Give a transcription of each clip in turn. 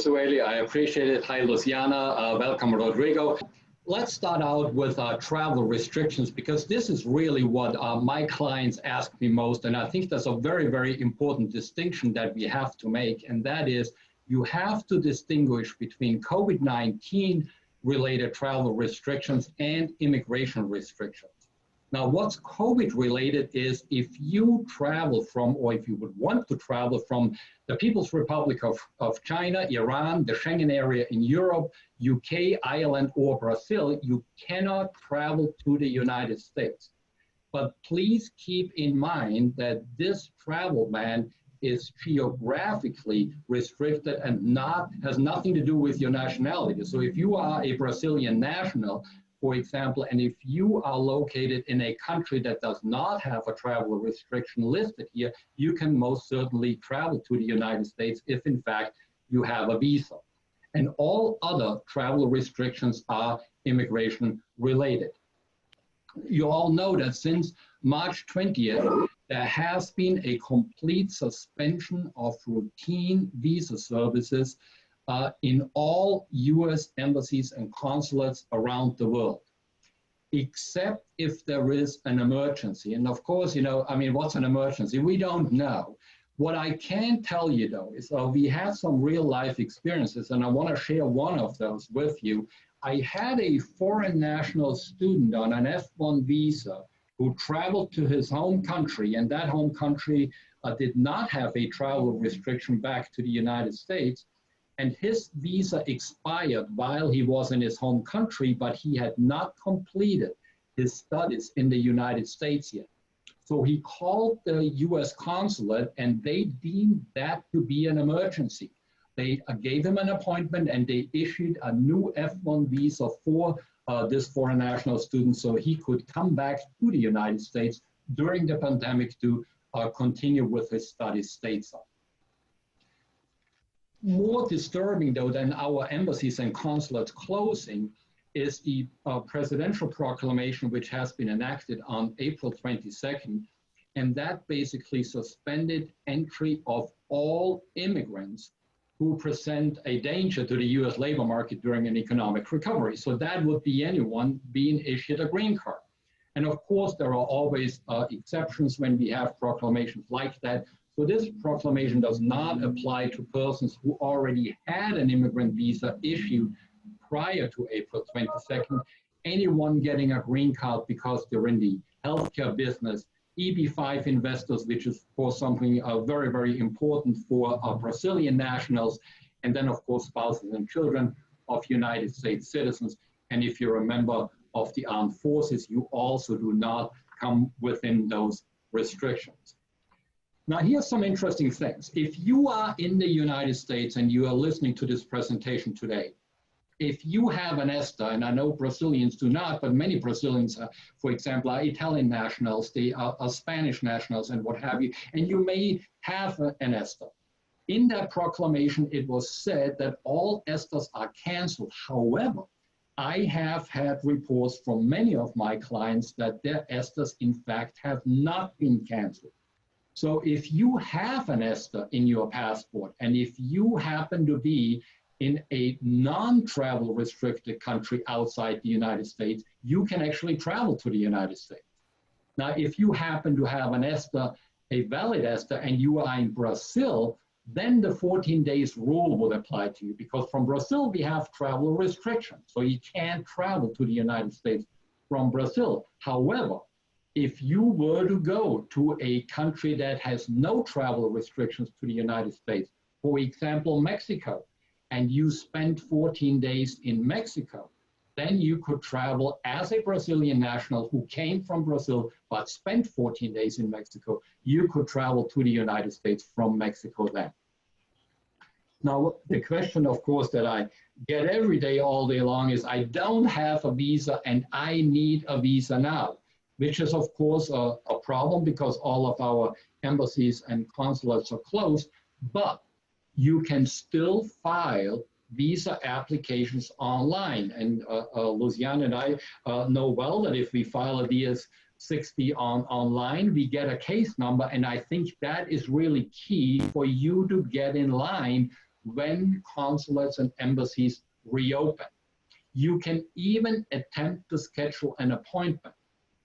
Sueli. I appreciate it. Hi, Luciana. Welcome, Rodrigo. Let's start out with travel restrictions because this is really what my clients ask me most. And I think that's a very, very important distinction that we have to make. And that is you have to distinguish between COVID-19 related travel restrictions and immigration restrictions. Now, what's COVID related is if you travel from, or if you would want to travel from the People's Republic of China, Iran, the Schengen area in Europe, UK, Ireland, or Brazil, you cannot travel to the United States. But please keep in mind that this travel ban is geographically restricted and has nothing to do with your nationality. So if you are a Brazilian national, for example, and if you are located in a country that does not have a travel restriction listed here, you can most certainly travel to the United States if in fact you have a visa. And all other travel restrictions are immigration related. You all know that since March 20th, there has been a complete suspension of routine visa services in all US embassies and consulates around the world, except if there is an emergency. And of course, what's an emergency? We don't know. What I can tell you though is we have some real life experiences, and I want to share one of those with you. I had a foreign national student on an F1 visa who traveled to his home country, and that home country did not have a travel restriction back to the United States. And his visa expired while he was in his home country, but he had not completed his studies in the United States yet. So he called the US consulate and they deemed that to be an emergency. They gave him an appointment and they issued a new F1 visa for this foreign national student so he could come back to the United States during the pandemic to continue with his studies stateside. More disturbing, though, than our embassies and consulates closing is the presidential proclamation, which has been enacted on April 22nd, and that basically suspended entry of all immigrants who present a danger to the US labor market during an economic recovery. So that would be anyone being issued a green card. And of course, there are always exceptions when we have proclamations like that. So this proclamation does not apply to persons who already had an immigrant visa issued prior to April 22nd. Anyone getting a green card because they're in the healthcare business, EB5 investors, which is of course something very, very important for Brazilian nationals, and then of course spouses and children of United States citizens. And if you're a member of the armed forces, you also do not come within those restrictions. Now, here's some interesting things. If you are in the United States and you are listening to this presentation today, if you have an ESTA, and I know Brazilians do not, but many Brazilians, for example, are Italian nationals, they are Spanish nationals and what have you, and you may have an ESTA. In that proclamation, it was said that all ESTAs are canceled. However, I have had reports from many of my clients that their ESTAs, in fact, have not been canceled. So if you have an ESTA in your passport, and if you happen to be in a non-travel restricted country outside the United States, you can actually travel to the United States. Now, if you happen to have an ESTA, a valid ESTA, and you are in Brazil, then the 14 days rule would apply to you, because from Brazil, we have travel restrictions. So you can't travel to the United States from Brazil. However, if you were to go to a country that has no travel restrictions to the United States, for example, Mexico, and you spent 14 days in Mexico, then you could travel as a Brazilian national who came from Brazil but spent 14 days in Mexico. You could travel to the United States from Mexico then. Now, the question, of course, that I get every day, all day long is, I don't have a visa and I need a visa now, which is, of course, a problem because all of our embassies and consulates are closed, but you can still file visa applications online. And Luciana and I know well that if we file a DS-60 online, we get a case number. And I think that is really key for you to get in line when consulates and embassies reopen. You can even attempt to schedule an appointment.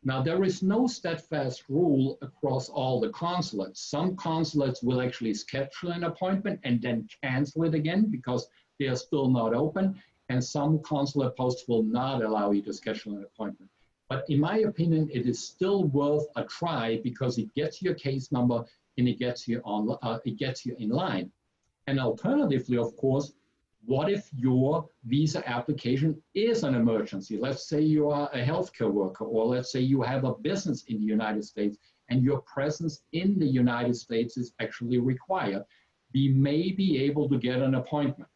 Now, there is no steadfast rule across all the consulates. Some consulates will actually schedule an appointment and then cancel it again because they are still not open, and some consulate posts will not allow you to schedule an appointment. But in my opinion, it is still worth a try because it gets your case number and it gets you in line. And alternatively, of course, what if your visa application is an emergency? Let's say you are a healthcare worker, or let's say you have a business in the United States and your presence in the United States is actually required. We may be able to get an appointment.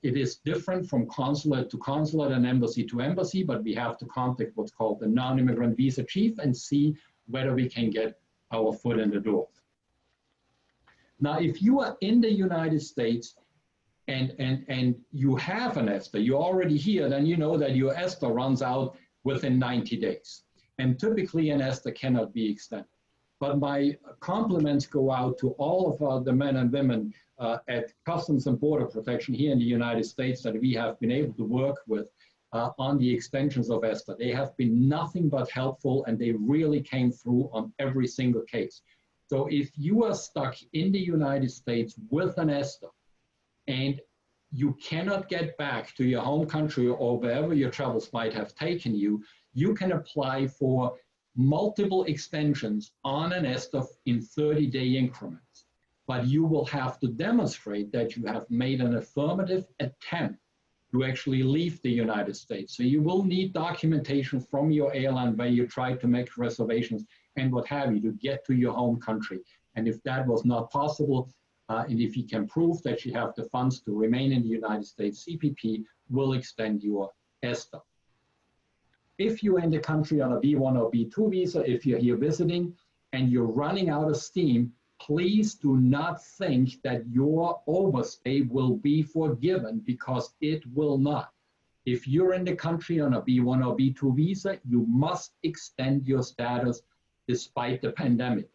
It is different from consulate to consulate and embassy to embassy, but we have to contact what's called the non-immigrant visa chief and see whether we can get our foot in the door. Now, if you are in the United States and you have an ESTA, you're already here, then you know that your ESTA runs out within 90 days. And typically an ESTA cannot be extended. But my compliments go out to all of the men and women at Customs and Border Protection here in the United States that we have been able to work with on the extensions of ESTA. They have been nothing but helpful, and they really came through on every single case. So if you are stuck in the United States with an ESTA and you cannot get back to your home country or wherever your travels might have taken you, you can apply for multiple extensions on an ESTA in 30-day increments. But you will have to demonstrate that you have made an affirmative attempt to actually leave the United States. So you will need documentation from your airline where you tried to make reservations and what have you to get to your home country. And if that was not possible, and if you can prove that you have the funds to remain in the United States, CPP will extend your ESTA. If you're in the country on a B1 or B2 visa, if you're here visiting and you're running out of steam, please do not think that your overstay will be forgiven, because it will not. If you're in the country on a B1 or B2 visa, you must extend your status despite the pandemic.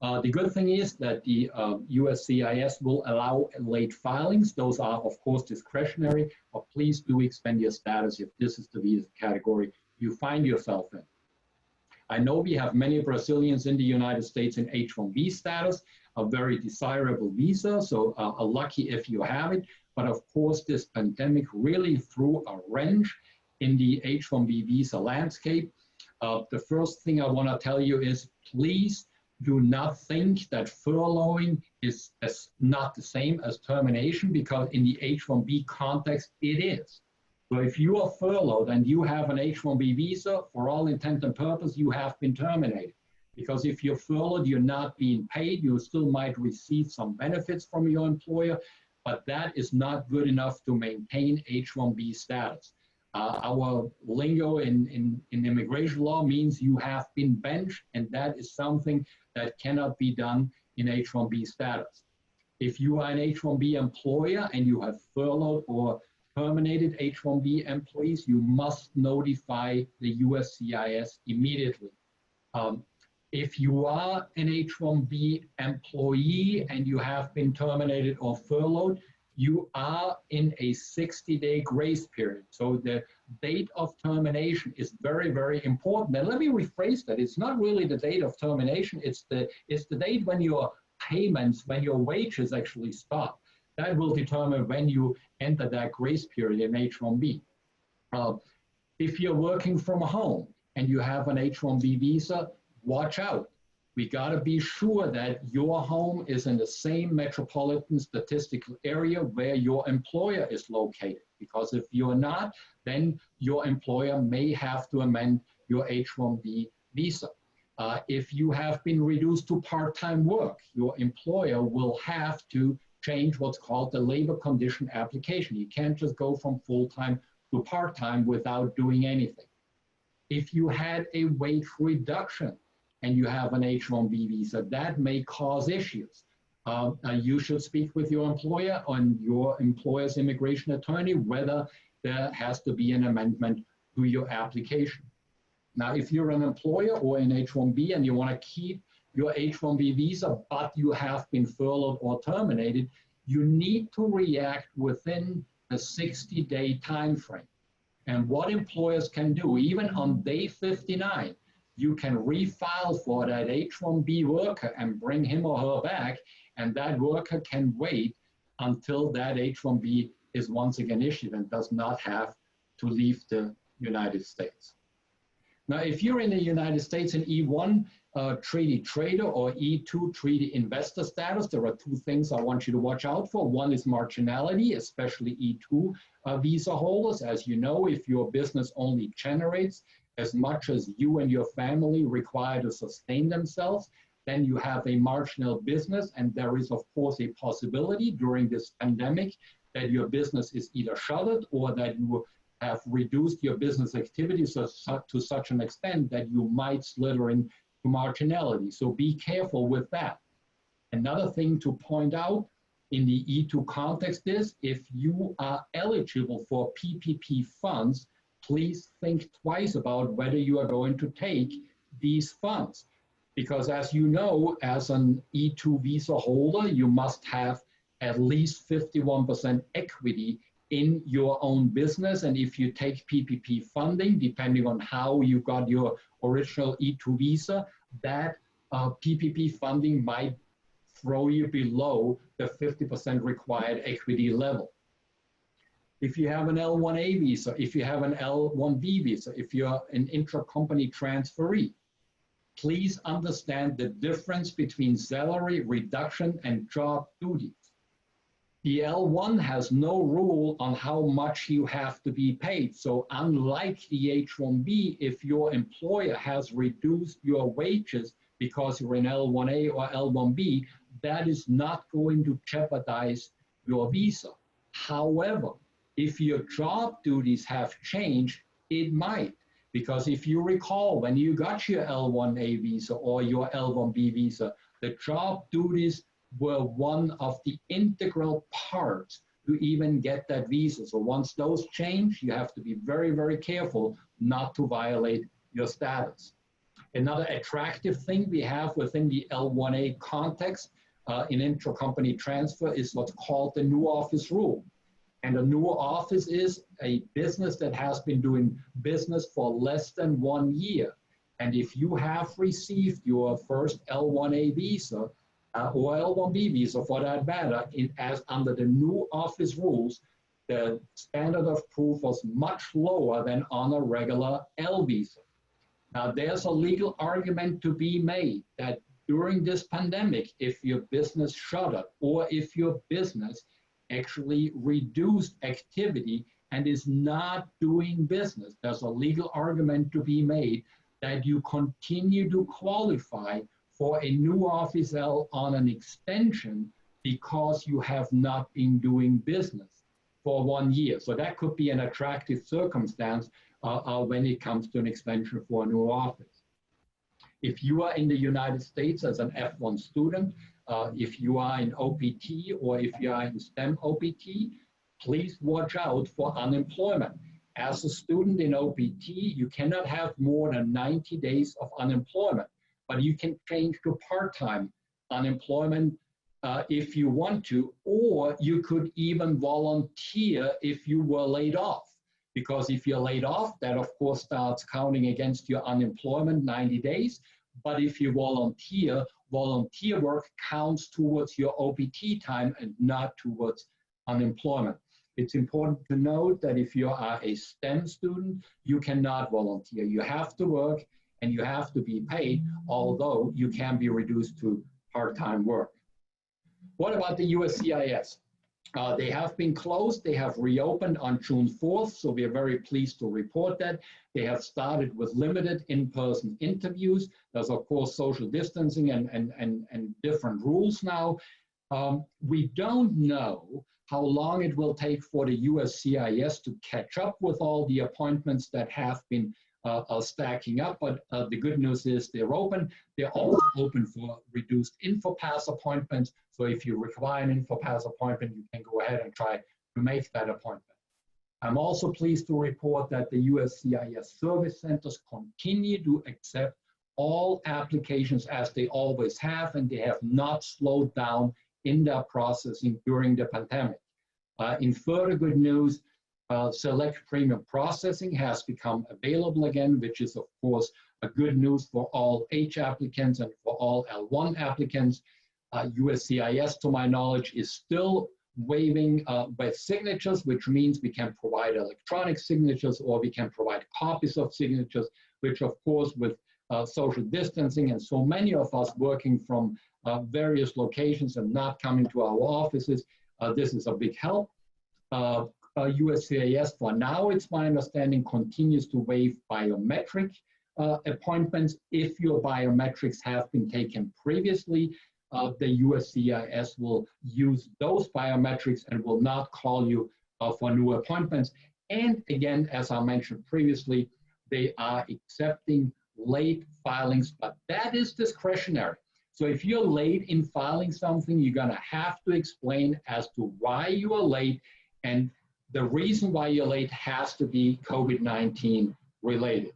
The good thing is that the USCIS will allow late filings. Those are, of course, discretionary, but please do extend your status if this is the visa category you find yourself in. I know we have many Brazilians in the United States in H-1B status, a very desirable visa, so lucky if you have it. But of course, this pandemic really threw a wrench in the H-1B visa landscape. The first thing I want to tell you is, please do not think that furloughing is not the same as termination, because in the H-1B context, it is. So if you are furloughed and you have an H-1B visa, for all intent and purpose, you have been terminated. Because if you're furloughed, you're not being paid. You still might receive some benefits from your employer, but that is not good enough to maintain H-1B status. Our lingo in immigration law means you have been benched, and that is something that cannot be done in H-1B status. If you are an H-1B employer and you have furloughed or terminated H-1B employees, you must notify the USCIS immediately. If you are an H-1B employee and you have been terminated or furloughed, you are in a 60-day grace period. So the date of termination is very, very important. And let me rephrase that. It's not really the date of termination. It's the date when your payments, when your wages actually stop. That will determine when you enter that grace period in H-1B. If you're working from home and you have an H-1B visa, watch out. We got to be sure that your home is in the same metropolitan statistical area where your employer is located. Because if you're not, then your employer may have to amend your H-1B visa. If you have been reduced to part-time work, your employer will have to change what's called the labor condition application. You can't just go from full-time to part-time without doing anything. If you had a wage reduction and you have an H-1B visa, that may cause issues. You should speak with your employer and your employer's immigration attorney whether there has to be an amendment to your application. Now, if you're an employer or an H-1B and you want to keep your H-1B visa, but you have been furloughed or terminated, you need to react within a 60-day time frame. And what employers can do, even on day 59, you can refile for that H-1B worker and bring him or her back, and that worker can wait until that H-1B is once again issued and does not have to leave the United States. Now, if you're in the United States in E1 treaty trader or E2 treaty investor status, there are two things I want you to watch out for. One is marginality, especially E2 visa holders. As you know, if your business only generates as much as you and your family require to sustain themselves, then you have a marginal business, and there is, of course, a possibility during this pandemic that your business is either shuttered or that you have reduced your business activities to such an extent that you might slither into marginality. So be careful with that. Another thing to point out in the E2 context is if you are eligible for PPP funds, please think twice about whether you are going to take these funds. Because as you know, as an E2 visa holder, you must have at least 51% equity in your own business. And if you take PPP funding, depending on how you got your original E2 visa, that PPP funding might throw you below the 50% required equity level. If you have an L1A visa, if you have an L1B visa, if you're an intra-company transferee, please understand the difference between salary reduction and job duties. The L1 has no rule on how much you have to be paid. So unlike the H-1B, if your employer has reduced your wages because you're in L1A or L1B, that is not going to jeopardize your visa. However, if your job duties have changed, it might. Because if you recall, when you got your L1A visa or your L1B visa, the job duties were one of the integral parts to even get that visa. So once those change, you have to be very, very careful not to violate your status. Another attractive thing we have within the L1A context in intra-company transfer is what's called the new office rule. And a new office is a business that has been doing business for less than 1 year. And if you have received your first L1A visa or L1B visa for that matter, as under the new office rules, the standard of proof was much lower than on a regular L visa. Now, there's a legal argument to be made that during this pandemic, if your business shuttered or if your business actually reduced activity and is not doing business, there's a legal argument to be made that you continue to qualify for a new office L on an extension because you have not been doing business for 1 year. So that could be an attractive circumstance when it comes to an extension for a new office. If you are in the United States as an F1 student, if you are in OPT or if you are in STEM OPT, please watch out for unemployment. As a student in OPT, you cannot have more than 90 days of unemployment, but you can change to part-time unemployment if you want to, or you could even volunteer if you were laid off. Because if you're laid off, that of course starts counting against your unemployment 90 days. But if you volunteer work counts towards your OPT time and not towards unemployment. It's important to note that if you are a STEM student, you cannot volunteer. You have to work and you have to be paid, although you can be reduced to part-time work. What about the USCIS? They have been closed. They have reopened on June 4th, so we are very pleased to report that. They have started with limited in-person interviews. There's, of course, social distancing and different rules now. We don't know how long it will take for the USCIS to catch up with all the appointments that have been stacking up, but the good news is they're open. They're also open for reduced InfoPass appointments. So if you require an InfoPass appointment, you can go ahead and try to make that appointment. I'm also pleased to report that the USCIS service centers continue to accept all applications as they always have, and they have not slowed down in their processing during the pandemic. In further good news, select premium processing has become available again, which is, of course, a good news for all H applicants and for all L1 applicants. USCIS, to my knowledge, is still waiving with signatures, which means we can provide electronic signatures or we can provide copies of signatures, which, of course, with social distancing and so many of us working from various locations and not coming to our offices, this is a big help. USCIS, for now, it's my understanding, continues to waive biometric appointments. If your biometrics have been taken previously, the USCIS will use those biometrics and will not call you for new appointments. And again, as I mentioned previously, they are accepting late filings, but that is discretionary. So if you're late in filing something, you're going to have to explain as to why you are late, and the reason why you're late has to be COVID-19 related.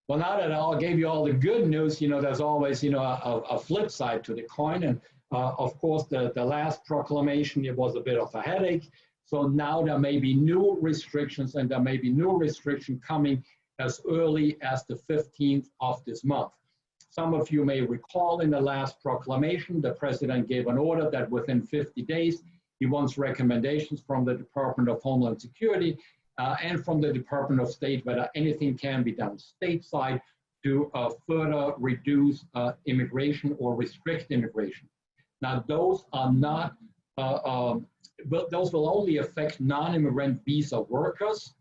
Well, now that I gave you all the good news, there's always, a flip side to the coin. And of course, the last proclamation, it was a bit of a headache. So now there may be new restrictions, and there may be new restriction coming as early as the 15th of this month. Some of you may recall in the last proclamation, the president gave an order that within 50 days, he wants recommendations from the Department of Homeland Security and from the Department of State whether anything can be done stateside to further reduce immigration or restrict immigration. Now, those are not, those will only affect non-immigrant visa workers.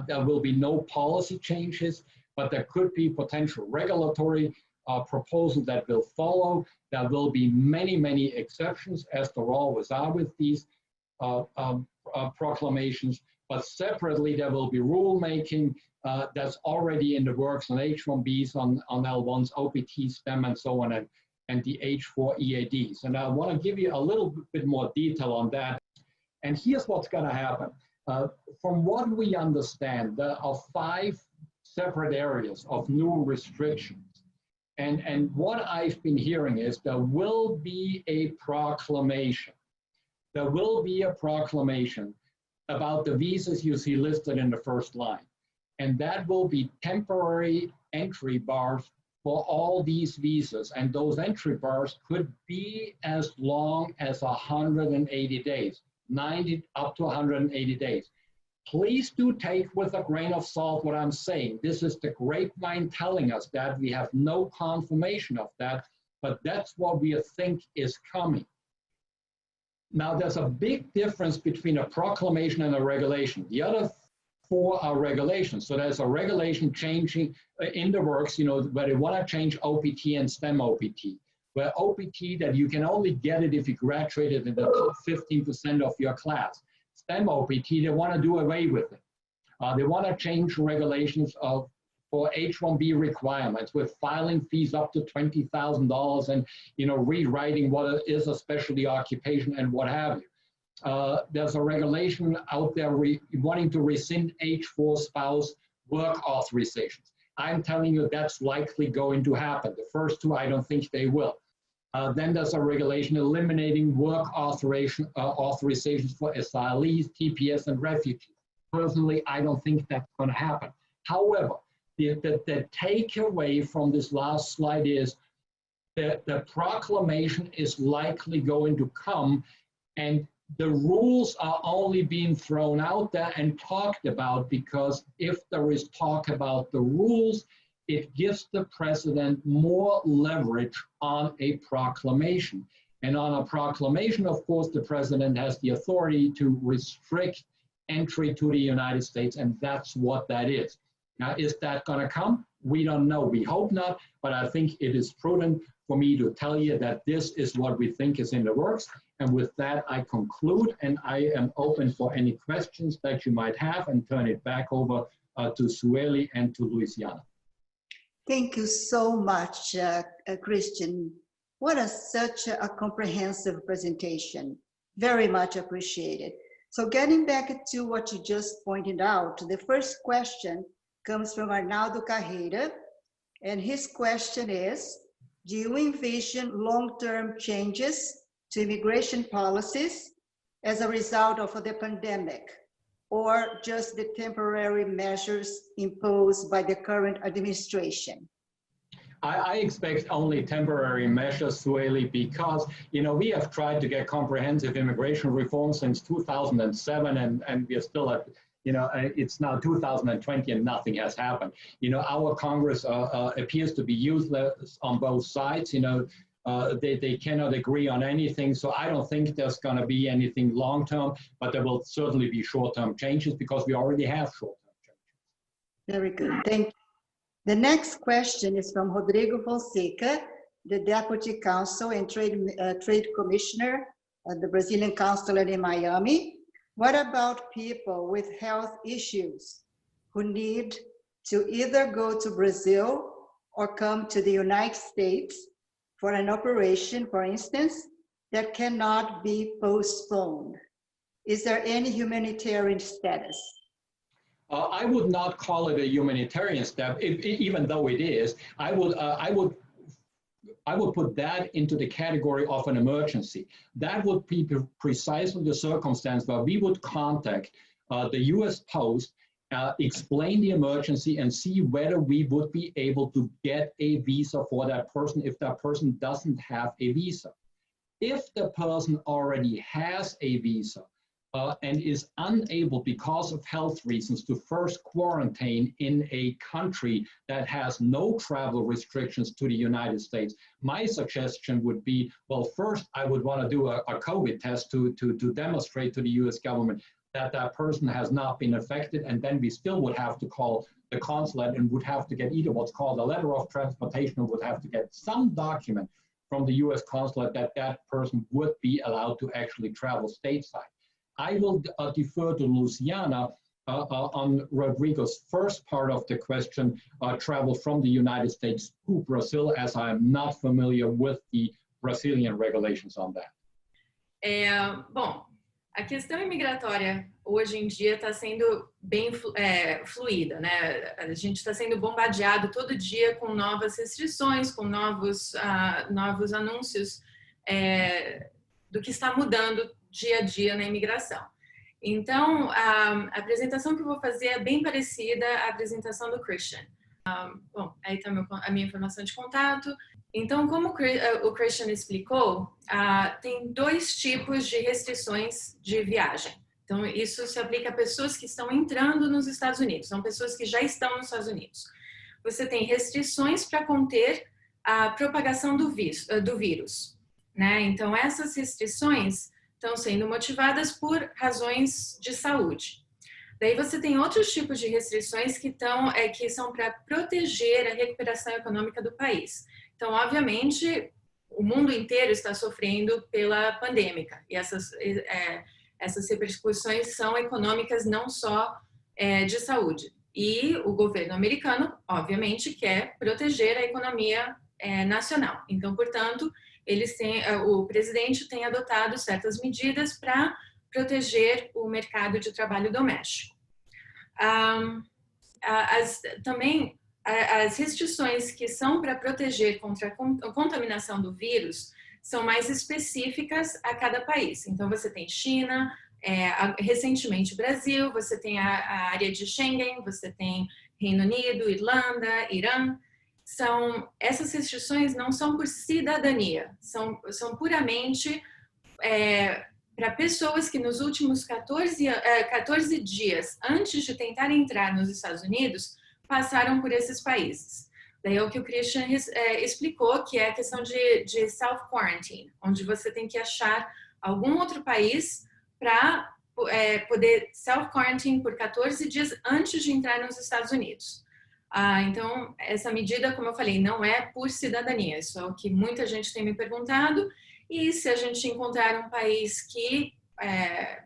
There will be no policy changes, but there could be potential regulatory proposals that will follow. There will be many, many exceptions, as there always are with these proclamations. But separately, there will be rulemaking that's already in the works on H-1Bs, on L1s, OPT, STEM, and so on, and the H-4 EADs. And I want to give you a little bit more detail on that. And here's what's going to happen. From what we understand, there are 5 separate areas of new restrictions. And what I've been hearing is there will be a proclamation. There will be a proclamation about the visas you see listed in the first line. And that will be temporary entry bars for all these visas. And those entry bars could be as long as 180 days, 90 up to 180 days. Please do take with a grain of salt what I'm saying. This is the grapevine telling us that. We have no confirmation of that, but that's what we think is coming. Now, there's a big difference between a proclamation and a regulation. The other 4 are regulations. So there's a regulation changing in the works, where they want to change OPT and STEM OPT, where OPT, that you can only get it if you graduated in the top 15% of your class. STEM OPT, they want to do away with it. They want to change regulations for H-1B requirements with filing fees up to $20,000 and rewriting what is a specialty occupation and what have you. There's a regulation out there wanting to rescind H-4 spouse work authorizations. I'm telling you that's likely going to happen. The first 2, I don't think they will. Then there's a regulation eliminating work authorizations for asylees, TPS, and refugees. Personally, I don't think that's going to happen. However, the takeaway from this last slide is that the proclamation is likely going to come, and the rules are only being thrown out there and talked about because if there is talk about the rules, it gives the president more leverage on a proclamation. And on a proclamation, of course, the president has the authority to restrict entry to the United States, and that's what that is. Now, is that going to come? We don't know. We hope not, but I think it is prudent for me to tell you that this is what we think is in the works. And with that, I conclude, and I am open for any questions that you might have and turn it back over to Sueli and to Luciana. Thank you so much, Christian. Such a comprehensive presentation. Very much appreciated. So getting back to what you just pointed out, the first question comes from Arnaldo Carreira, and his question is, do you envision long-term changes to immigration policies as a result of the pandemic, or just the temporary measures imposed by the current administration? I expect only temporary measures, Sueli, because, you know, we have tried to get comprehensive immigration reform since 2007, and we are still at, you know, it's now 2020 and nothing has happened. You know, our Congress appears to be useless on both sides. You know, they cannot agree on anything. So I don't think there's going to be anything long-term, but there will certainly be short-term changes because we already have short-term changes. Very good. Thank you. The next question is from Rodrigo Fonseca, the Deputy Counsel and Trade Commissioner at the Brazilian Consulate in Miami. What about people with health issues who need to either go to Brazil or come to the United States for an operation, for instance, that cannot be postponed? Is there any humanitarian status? I would not call it a humanitarian step, even though it is. I would put that into the category of an emergency. That would be precisely the circumstance where we would contact the US Post, explain the emergency, and see whether we would be able to get a visa for that person if that person doesn't have a visa. If the person already has a visa, and is unable because of health reasons to first quarantine in a country that has no travel restrictions to the United States, my suggestion would be, well, first I would want to do a COVID test to demonstrate to the US government that that person has not been affected, and then we still would have to call the consulate and would have to get either what's called a letter of transportation or would have to get some document from the US consulate that that person would be allowed to actually travel stateside. I will defer to Luciana on Rodrigo's first part of the question, travel from the United States to Brazil, as I'm not familiar with the Brazilian regulations on that. Bom, a questão imigratória hoje em dia está sendo bem fluida, né? A gente está sendo bombardeado todo dia com novas restrições, com novos anúncios do que está mudando dia a dia na imigração. Então, a apresentação que eu vou fazer é bem parecida à apresentação do Christian. Bom, aí está a minha informação de contato. Então, como o Christian explicou, tem dois tipos de restrições de viagem. Então, isso se aplica a pessoas que estão entrando nos Estados Unidos, são pessoas que já estão nos Estados Unidos. Você tem restrições para conter a propagação do vírus, né? Então, essas restrições estão sendo motivadas por razões de saúde. Daí você tem outros tipos de restrições que são para proteger a recuperação econômica do país. Então, obviamente, o mundo inteiro está sofrendo pela pandêmica e essas repercussões são econômicas, não só de saúde. E o governo americano, obviamente, quer proteger a economia nacional. Então, portanto, o presidente tem adotado certas medidas para proteger o mercado de trabalho doméstico. Também as restrições que são para proteger contra a contaminação do vírus são mais específicas a cada país. Então, você tem China, recentemente Brasil, você tem a área de Schengen, você tem Reino Unido, Irlanda, Irã. Essas restrições não são por cidadania, são puramente para pessoas que nos últimos 14 dias, antes de tentar entrar nos Estados Unidos, passaram por esses países. Daí é o que o Christian explicou, que é a questão de self-quarantine, onde você tem que achar algum outro país para poder self-quarantine por 14 dias antes de entrar nos Estados Unidos. Então, essa medida, como eu falei, não é por cidadania, isso é o que muita gente tem me perguntado, e se a gente encontrar um país que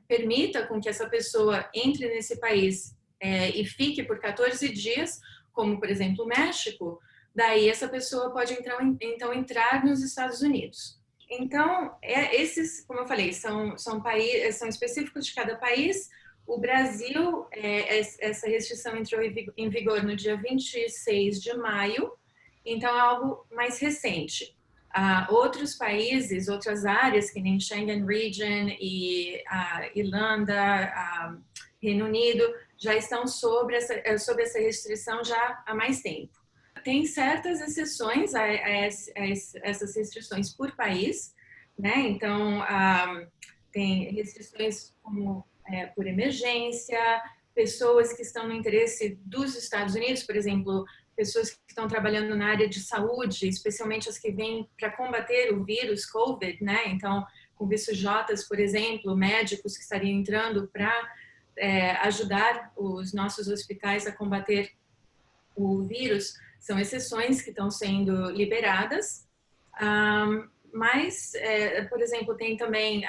permita com que essa pessoa entre nesse país e fique por 14 dias, como, por exemplo, o México, daí essa pessoa pode então entrar nos Estados Unidos. Então, esses, como eu falei, são específicos de cada país. O Brasil, essa restrição entrou em vigor no dia 26 de maio, então é algo mais recente. Outros países, outras áreas, que nem Schengen Region e a Irlanda, Reino Unido, já estão sobre essa restrição já há mais tempo. Tem certas exceções a essas restrições por país, né? Então, tem restrições como por emergência, pessoas que estão no interesse dos Estados Unidos, por exemplo, pessoas que estão trabalhando na área de saúde, especialmente as que vêm para combater o vírus COVID, né? Então, com vistos J, por exemplo, médicos que estariam entrando para ajudar os nossos hospitais a combater o vírus, são exceções que estão sendo liberadas. Mas, por exemplo, tem também,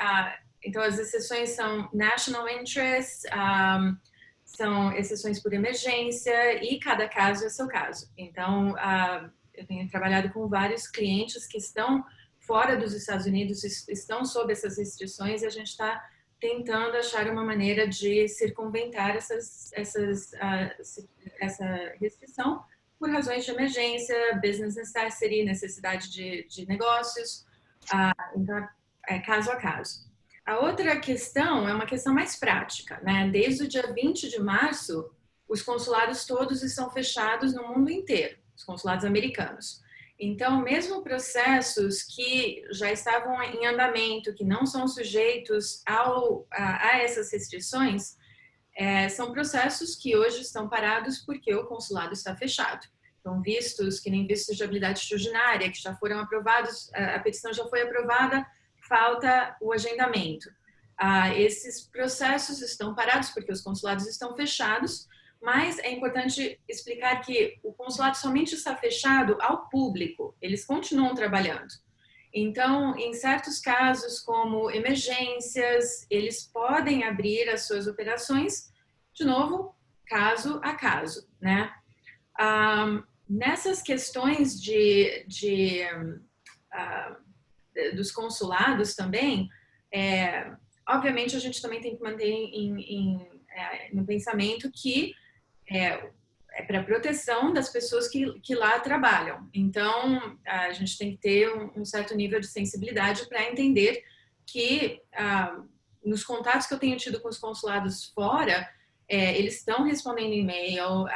então as exceções são national interest, são exceções por emergência e cada caso é seu caso. Então, eu tenho trabalhado com vários clientes que estão fora dos Estados Unidos, estão sob essas restrições e a gente está tentando achar uma maneira de circunventar essa restrição por razões de emergência, business necessity, necessidade de negócios, então é caso a caso. A outra questão é uma questão mais prática, né? Desde o dia 20 de março, os consulados todos estão fechados no mundo inteiro, os consulados americanos. Então, mesmo processos que já estavam em andamento, que não são sujeitos a essas restrições, são processos que hoje estão parados porque o consulado está fechado. Então, vistos que nem vistos de habilidade extraordinária, que já foram aprovados, a petição já foi aprovada, falta o agendamento. Esses processos estão parados porque os consulados estão fechados, mas é importante explicar que o consulado somente está fechado ao público, eles continuam trabalhando. Então, em certos casos, como emergências, eles podem abrir as suas operações, de novo, caso a caso, né? Nessas questões dos consulados também, obviamente a gente também tem que manter no pensamento que é para proteção das pessoas que lá trabalham. Então, a gente tem que ter um certo nível de sensibilidade para entender que nos contatos que eu tenho tido com os consulados fora, eles estão respondendo e-mail,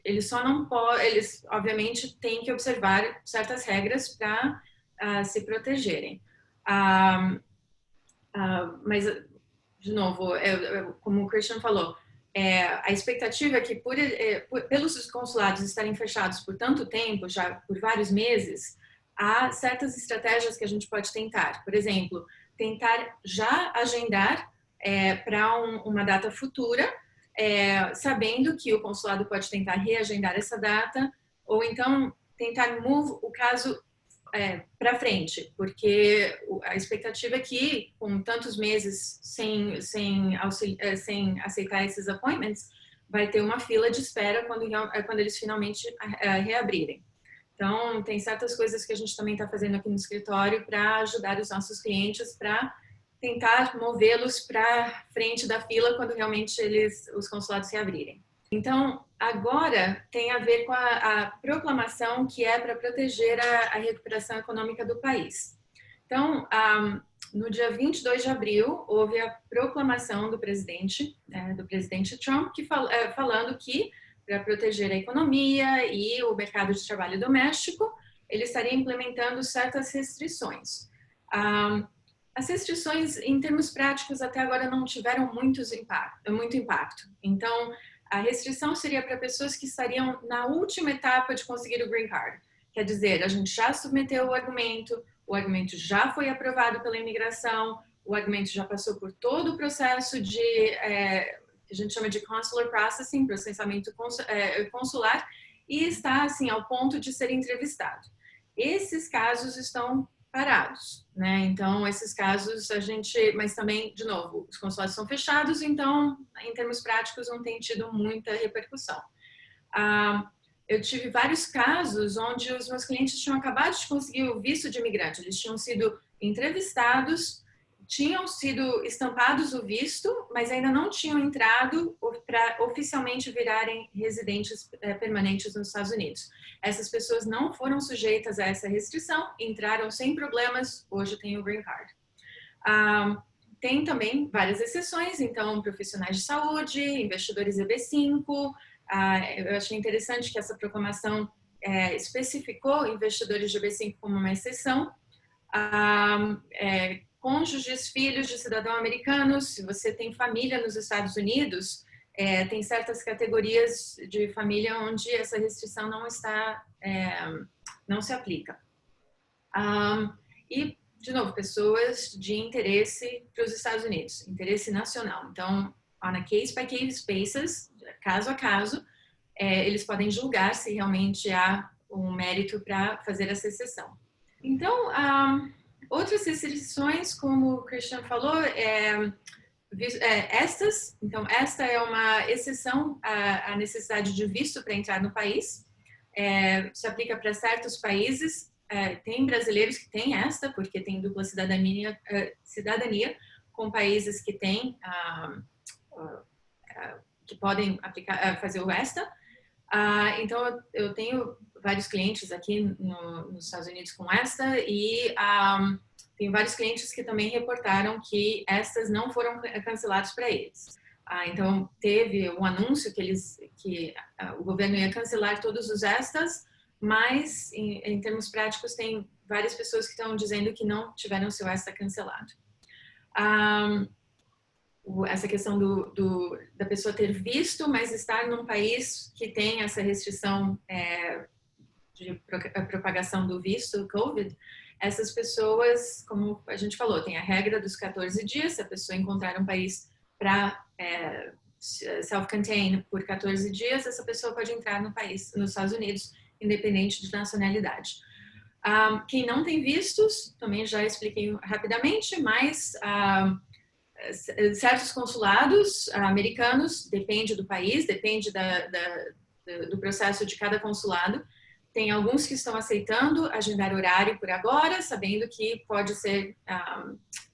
eles só não podem, eles obviamente têm que observar certas regras para se protegerem. Mas, de novo, como o Christian falou, a expectativa é que pelos consulados estarem fechados por tanto tempo, já por vários meses, há certas estratégias que a gente pode tentar. Por exemplo, tentar já agendar para uma data futura, sabendo que o consulado pode tentar reagendar essa data, ou então tentar move o caso para frente, porque a expectativa é que, com tantos meses sem aceitar esses appointments, vai ter uma fila de espera quando eles finalmente reabrirem. Então, tem certas coisas que a gente também está fazendo aqui no escritório para ajudar os nossos clientes para tentar movê-los para frente da fila quando realmente os consulados reabrirem. Então, agora tem a ver com a proclamação que é para proteger a recuperação econômica do país. Então, no dia 22 de abril, houve a proclamação do presidente Trump, falando que, para proteger a economia e o mercado de trabalho doméstico, ele estaria implementando certas restrições. As restrições, em termos práticos, até agora não tiveram muito impacto. Então, a restrição seria para pessoas que estariam na última etapa de conseguir o Green Card. Quer dizer, a gente já submeteu o argumento já foi aprovado pela imigração, o argumento já passou por todo o processo que a gente chama de consular processing, processamento consular, e está, assim, ao ponto de ser entrevistado. Esses casos estão parados, né? Então, esses casos mas também, de novo, os consulados são fechados, então, em termos práticos, não tem tido muita repercussão. Eu tive vários casos onde os meus clientes tinham acabado de conseguir o visto de imigrante, eles tinham sido entrevistados, tinham sido estampados o visto, mas ainda não tinham entrado para oficialmente virarem residentes permanentes nos Estados Unidos. Essas pessoas não foram sujeitas a essa restrição, entraram sem problemas, hoje tem o Green Card. Tem também várias exceções, então profissionais de saúde, investidores EB5. Eu achei interessante que essa proclamação especificou investidores de EB5 como uma exceção. Cônjuges, filhos de cidadãos americanos, se você tem família nos Estados Unidos, tem certas categorias de família onde essa restrição não se aplica. E, de novo, pessoas de interesse para os Estados Unidos, interesse nacional. Então, on a case-by-case basis, caso a caso, eles podem julgar se realmente há um mérito para fazer essa exceção. Então, outras restrições, como o Christian falou, então, esta é uma exceção à necessidade de visto para entrar no país. Se aplica para certos países. Tem brasileiros que têm esta, porque tem dupla cidadania com países que têm, que podem fazer o ESTA. Então, eu tenho vários clientes aqui nos Estados Unidos com esta e tem vários clientes que também reportaram que estas não foram canceladas para eles. Então, teve um anúncio que o governo ia cancelar todos os ESTAs, mas, em termos práticos, tem várias pessoas que estão dizendo que não tiveram seu ESTA cancelado. Essa questão da pessoa ter visto, mas estar num país que tem essa restrição de propagação do visto, COVID, essas pessoas, como a gente falou, tem a regra dos 14 dias, se a pessoa encontrar um país para self-contain por 14 dias, essa pessoa pode entrar no país, nos Estados Unidos, independente de nacionalidade. Quem não tem vistos, também já expliquei rapidamente, mas certos consulados americanos, depende do país, depende do processo de cada consulado. Tem alguns que estão aceitando agendar horário por agora, sabendo que pode ser,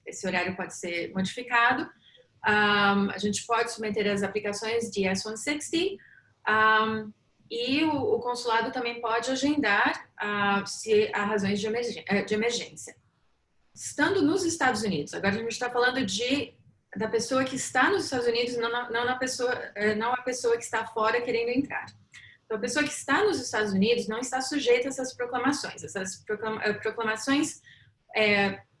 esse horário pode ser modificado. A gente pode submeter as aplicações de S-160 e o consulado também pode agendar se há razões de emergência. Estando nos Estados Unidos, agora a gente está falando da pessoa que está nos Estados Unidos, não a pessoa que está fora querendo entrar. Então, a pessoa que está nos Estados Unidos não está sujeita a essas proclamações. Essas proclamações,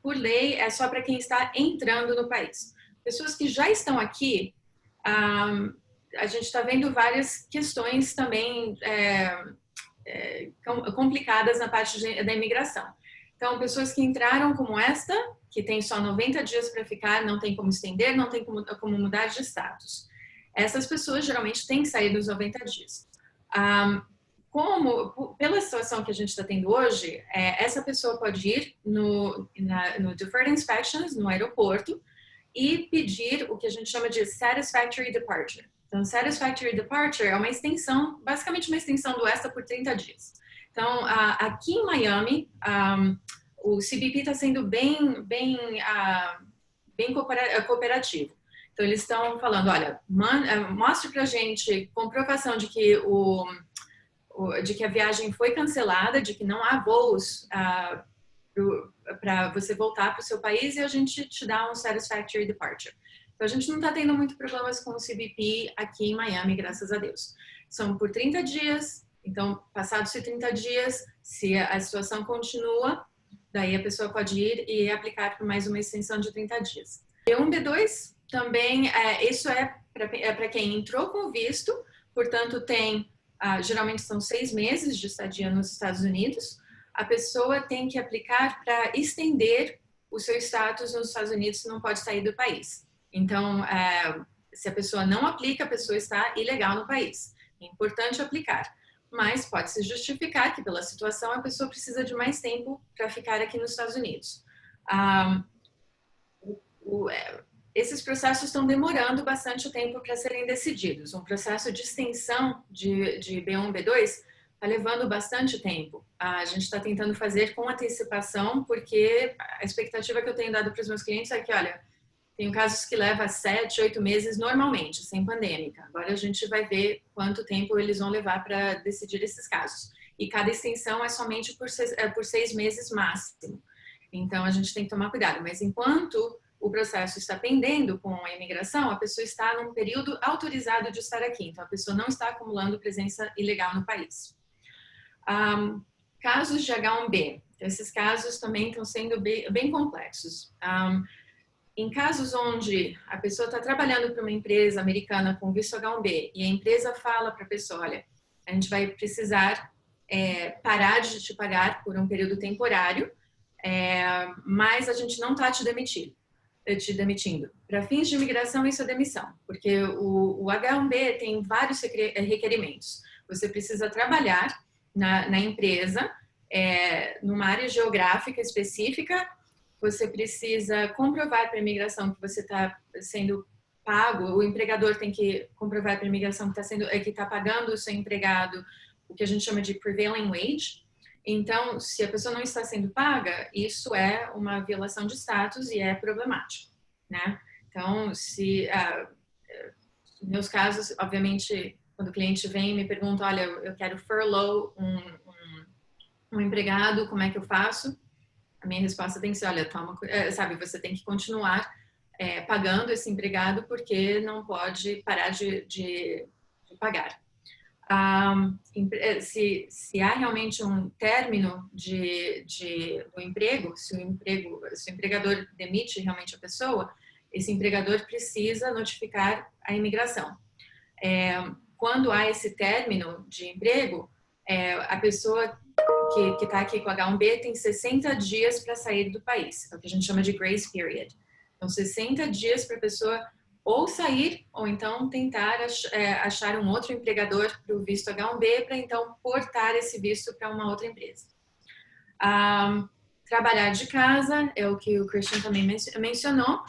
por lei, é só para quem está entrando no país. Pessoas que já estão aqui, a gente está vendo várias questões também complicadas na parte da imigração. Então, pessoas que entraram como esta, que tem só 90 dias para ficar, não tem como estender, não tem como mudar de status. Essas pessoas geralmente têm que sair dos 90 dias. Pela situação que a gente está tendo hoje, essa pessoa pode ir no Deferred Inspections, no aeroporto, e pedir o que a gente chama de Satisfactory Departure. Então, Satisfactory Departure é uma extensão, basicamente uma extensão do ESTA por 30 dias. Então, aqui em Miami, o CBP está sendo bem cooperativo. Então, eles estão falando, olha, mostre para a gente comprovação de que a viagem foi cancelada, de que não há voos para você voltar para o seu país e a gente te dá um Satisfactory Departure. Então, a gente não está tendo muito problemas com o CBP aqui em Miami, graças a Deus. São por 30 dias, então, passados esses 30 dias, se a situação continua, daí a pessoa pode ir e aplicar por mais uma extensão de 30 dias. B1, B2, também, isso é para quem entrou com visto, portanto, geralmente são 6 meses de estadia nos Estados Unidos. A pessoa tem que aplicar para estender o seu status nos Estados Unidos, não pode sair do país. Então, se a pessoa não aplica, a pessoa está ilegal no país. É importante aplicar, mas pode se justificar que pela situação a pessoa precisa de mais tempo para ficar aqui nos Estados Unidos. Esses processos estão demorando bastante tempo para serem decididos. Um processo de extensão de B1, B2 está levando bastante tempo. A gente está tentando fazer com antecipação, porque a expectativa que eu tenho dado para os meus clientes é que, olha, tem casos que levam 7, 8 meses normalmente, sem pandêmica. Agora a gente vai ver quanto tempo eles vão levar para decidir esses casos. E cada extensão é somente por 6 meses máximo. Então a gente tem que tomar cuidado. Mas enquanto o processo está pendendo com a imigração, a pessoa está num período autorizado de estar aqui. Então a pessoa não está acumulando presença ilegal no país. Casos de H1B. Esses casos também estão sendo bem complexos. Em casos onde a pessoa está trabalhando para uma empresa americana com visto H1B e a empresa fala para a pessoa, olha, a gente vai precisar parar de te pagar por um período temporário, mas a gente não está te demitindo. Para fins de imigração, isso é demissão, porque o H1B tem vários requerimentos. Você precisa trabalhar na empresa, numa área geográfica específica. Você precisa comprovar para a imigração que você está sendo pago, o empregador tem que comprovar para a imigração que está pagando o seu empregado o que a gente chama de prevailing wage. Então, se a pessoa não está sendo paga, isso é uma violação de status e é problemático, né? Então, meus casos, obviamente, quando o cliente vem e me pergunta, olha, eu quero furlough um empregado, como é que eu faço? A minha resposta tem que ser, olha, você tem que continuar pagando esse empregado porque não pode parar de pagar. Se há realmente um término do emprego, se o empregador demite realmente a pessoa, esse empregador precisa notificar a imigração. Quando há esse término de emprego, a pessoa que está aqui com H1B tem 60 dias para sair do país, é o que a gente chama de grace period. Então, 60 dias para a pessoa ou sair, ou então tentar achar um outro empregador para o visto H1B, para então portar esse visto para uma outra empresa. Trabalhar de casa, é o que o Christian também mencionou,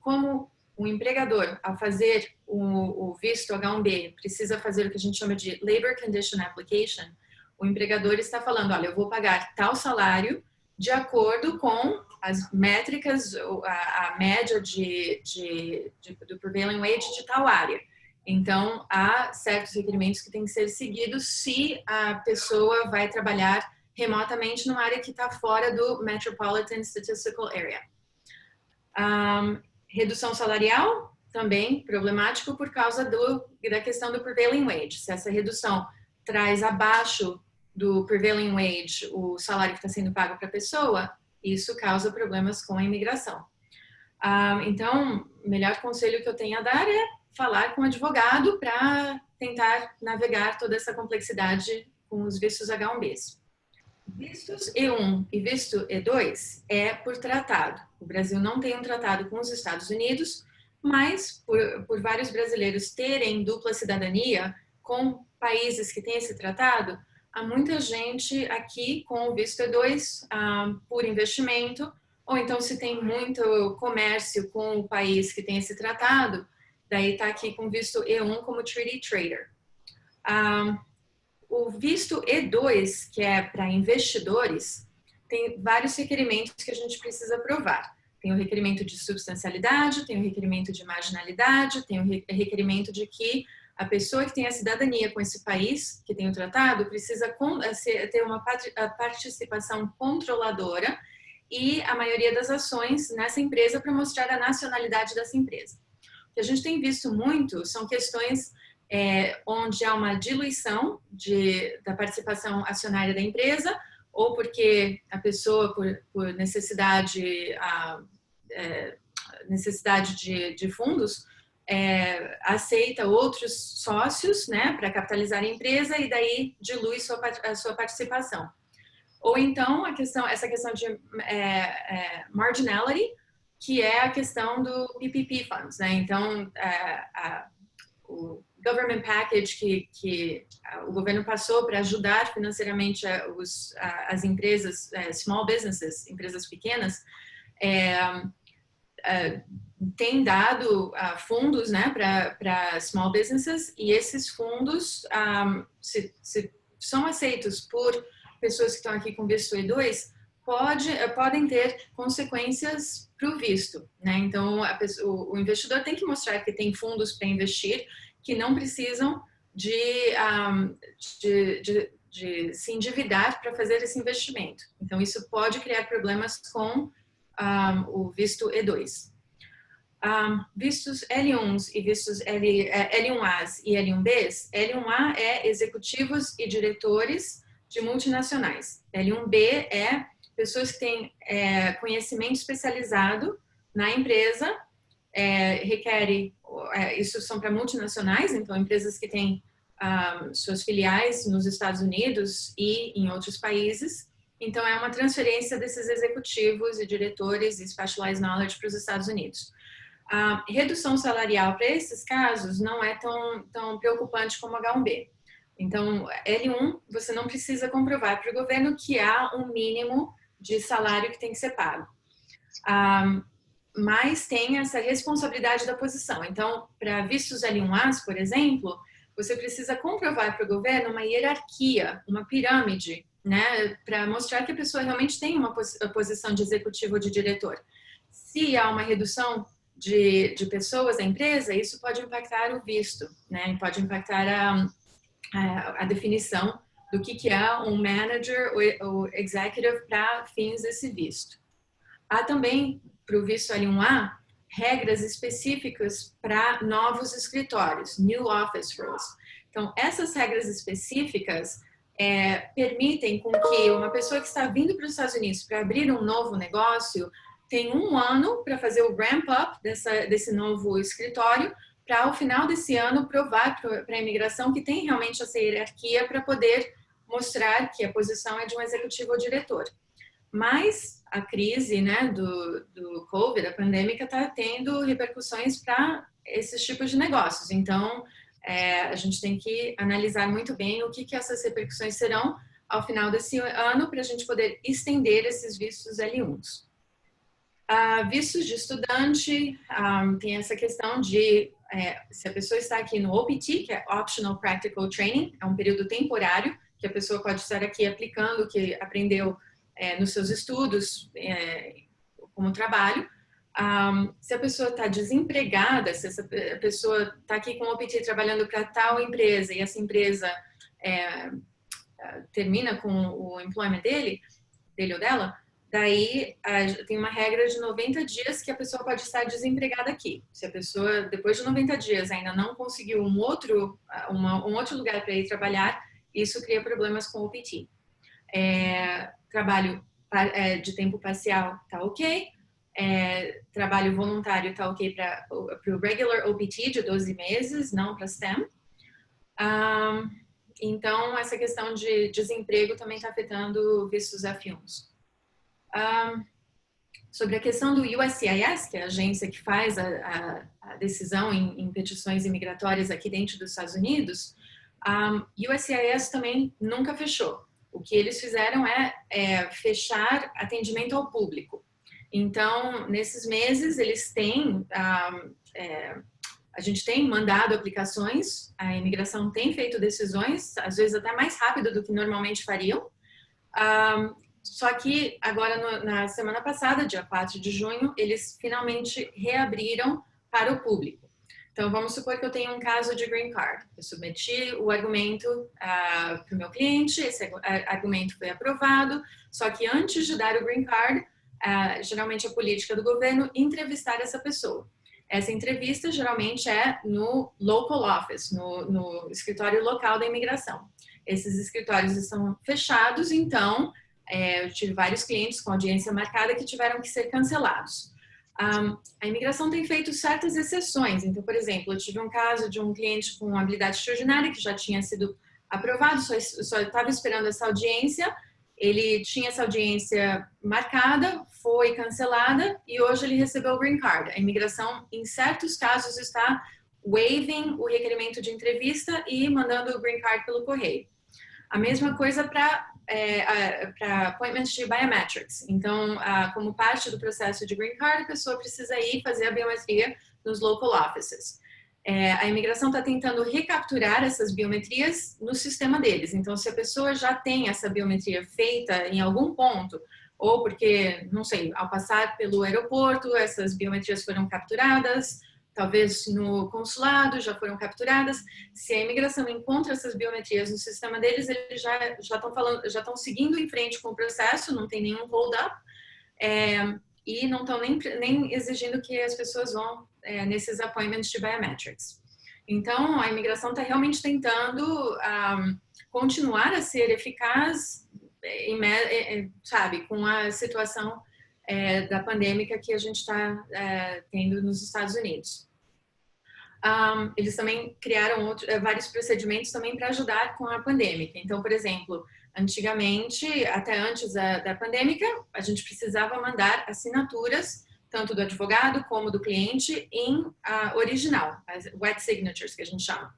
como o empregador, ao fazer o visto H1B, precisa fazer o que a gente chama de Labor Condition Application. O empregador está falando, olha, eu vou pagar tal salário de acordo com as métricas, a média do prevailing wage de tal área. Então, há certos requerimentos que têm que ser seguidos se a pessoa vai trabalhar remotamente numa área que está fora do Metropolitan Statistical Area. Redução salarial, também problemático por causa da questão do prevailing wage. Se essa redução traz abaixo do prevailing wage o salário que está sendo pago para a pessoa, isso causa problemas com a imigração. Então, o melhor conselho que eu tenho a dar é falar com o advogado para tentar navegar toda essa complexidade com os vistos H1Bs. Vistos E1 e visto E2 é por tratado. O Brasil não tem um tratado com os Estados Unidos, mas por vários brasileiros terem dupla cidadania com países que têm esse tratado, há muita gente aqui com o visto E2 por investimento, ou então se tem muito comércio com o país que tem esse tratado, daí está aqui com visto E1 como Treaty Trader. O visto E2, que é para investidores, tem vários requerimentos que a gente precisa provar. Tem o requerimento de substancialidade, tem o requerimento de marginalidade, tem o requerimento de que a pessoa que tem a cidadania com esse país, que tem o tratado, precisa ter uma participação controladora e a maioria das ações nessa empresa para mostrar a nacionalidade dessa empresa. O que a gente tem visto muito são questões onde há uma diluição da participação acionária da empresa, ou porque a pessoa, por necessidade de fundos, aceita outros sócios, né, para capitalizar a empresa e daí dilui a sua participação. Ou então essa questão de marginality, que é a questão do PPP funds, né? Então o government package que o governo passou para ajudar financeiramente as empresas, small businesses, empresas pequenas, tem dado fundos, né, para small businesses, e esses fundos, se são aceitos por pessoas que estão aqui com visto E2, podem ter consequências para o visto, né? Então, o investidor tem que mostrar que tem fundos para investir, que não precisam de se endividar para fazer esse investimento. Então, isso pode criar problemas com o visto E2. Vistos L1s e vistos L1As e L1Bs, L1A é executivos e diretores de multinacionais. L1B é pessoas que têm conhecimento especializado na empresa, isso são para multinacionais, então empresas que têm suas filiais nos Estados Unidos e em outros países. Então, é uma transferência desses executivos e diretores e specialized knowledge para os Estados Unidos. A redução salarial para esses casos não é tão preocupante como H1B. Então, L1, você não precisa comprovar para o governo que há um mínimo de salário que tem que ser pago. Mas tem essa responsabilidade da posição. Então, para vistos L1As, por exemplo, você precisa comprovar para o governo uma hierarquia, uma pirâmide, né, para mostrar que a pessoa realmente tem uma posição de executivo ou de diretor. Se há uma redução de pessoas da empresa, isso pode impactar o visto, né, pode impactar a definição do que é um manager ou executive para fins desse visto. Há também, para o visto L1A, regras específicas para novos escritórios, new office rules. Então, essas regras específicas permitem com que uma pessoa que está vindo para os Estados Unidos para abrir um novo negócio tenha 1 ano para fazer o ramp-up desse novo escritório, para ao final desse ano provar para a imigração que tem realmente essa hierarquia para poder mostrar que a posição é de um executivo ou diretor. Mas a crise, né, do COVID, a pandêmica, está tendo repercussões para esses tipos de negócios. Então, a gente tem que analisar muito bem o que essas repercussões serão ao final desse ano para a gente poder estender esses vistos L1s. Vistos de estudante, tem essa questão de se a pessoa está aqui no OPT, que é Optional Practical Training, é um período temporário que a pessoa pode estar aqui aplicando o que aprendeu nos seus estudos como trabalho. Se a pessoa está desempregada, se essa pessoa está aqui com o OPT trabalhando para tal empresa e essa empresa termina com o employment dele ou dela, daí tem uma regra de 90 dias que a pessoa pode estar desempregada aqui. Se a pessoa, depois de 90 dias, ainda não conseguiu um outro lugar para ir trabalhar, isso cria problemas com o OPT. Trabalho de tempo parcial está ok. Trabalho voluntário está ok para o regular OPT de 12 meses, não para STEM. Então, essa questão de desemprego também está afetando vistos F1s. Sobre a questão do USCIS, que é a agência que faz a decisão em petições imigratórias aqui dentro dos Estados Unidos, USCIS também nunca fechou. O que eles fizeram é fechar atendimento ao público. Então, nesses meses, eles têm, a gente tem mandado aplicações, a imigração tem feito decisões, às vezes até mais rápido do que normalmente fariam. Só que agora, na semana passada, dia 4 de junho, eles finalmente reabriram para o público. Então, vamos supor que eu tenho um caso de green card. Eu submeti o argumento para o meu cliente, esse argumento foi aprovado, só que antes de dar o green card, geralmente a política do governo entrevistar essa pessoa. Essa entrevista geralmente é no local office, no escritório local da imigração. Esses escritórios estão fechados, então eu tive vários clientes com audiência marcada que tiveram que ser cancelados. A imigração tem feito certas exceções. Então, por exemplo, eu tive um caso de um cliente com habilidade extraordinária que já tinha sido aprovado, só estava esperando essa audiência. Ele tinha essa audiência marcada, foi cancelada e hoje ele recebeu o green card. A imigração, em certos casos, está waiving o requerimento de entrevista e mandando o green card pelo correio. A mesma coisa para appointments de biometrics. Então, como parte do processo de green card, a pessoa precisa ir fazer a biometria nos local offices. A imigração está tentando recapturar essas biometrias no sistema deles. Então, se a pessoa já tem essa biometria feita em algum ponto, ou porque, não sei, ao passar pelo aeroporto, essas biometrias foram capturadas, talvez no consulado já foram capturadas. Se a imigração encontra essas biometrias no sistema deles, eles já estão seguindo em frente com o processo, não tem nenhum hold-up, e não estão nem exigindo que as pessoas vão nesses appointments de biometrics. Então, a imigração está realmente tentando continuar a ser eficaz, sabe, com a situação da pandêmica que a gente está tendo nos Estados Unidos. Eles também criaram vários procedimentos também para ajudar com a pandêmica. Então, por exemplo, antigamente, até antes da pandêmica, a gente precisava mandar assinaturas, tanto do advogado como do cliente, em original, as wet signatures, que a gente chama.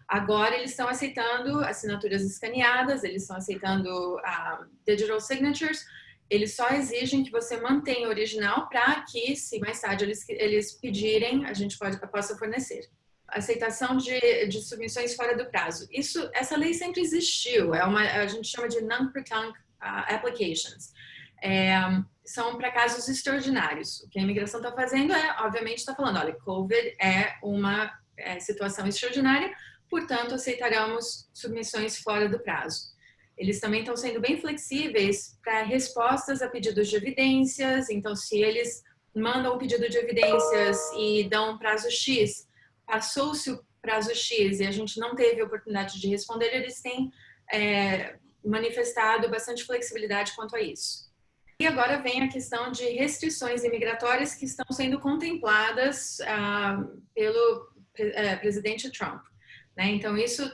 Agora, eles estão aceitando assinaturas escaneadas, eles estão aceitando digital signatures. Eles só exigem que você mantenha o original para que, se mais tarde eles pedirem, a gente possa fornecer. Aceitação de submissões fora do prazo. Essa lei sempre existiu. A gente chama de non-proton applications. São para casos extraordinários. O que a imigração está fazendo obviamente, está falando, olha, COVID é uma situação extraordinária, portanto, aceitaremos submissões fora do prazo. Eles também estão sendo bem flexíveis para respostas a pedidos de evidências. Então, se eles mandam um pedido de evidências e dão um prazo X, passou-se o prazo X e a gente não teve a oportunidade de responder, eles têm manifestado bastante flexibilidade quanto a isso. E agora vem a questão de restrições imigratórias que estão sendo contempladas pelo presidente Trump, né? Então, isso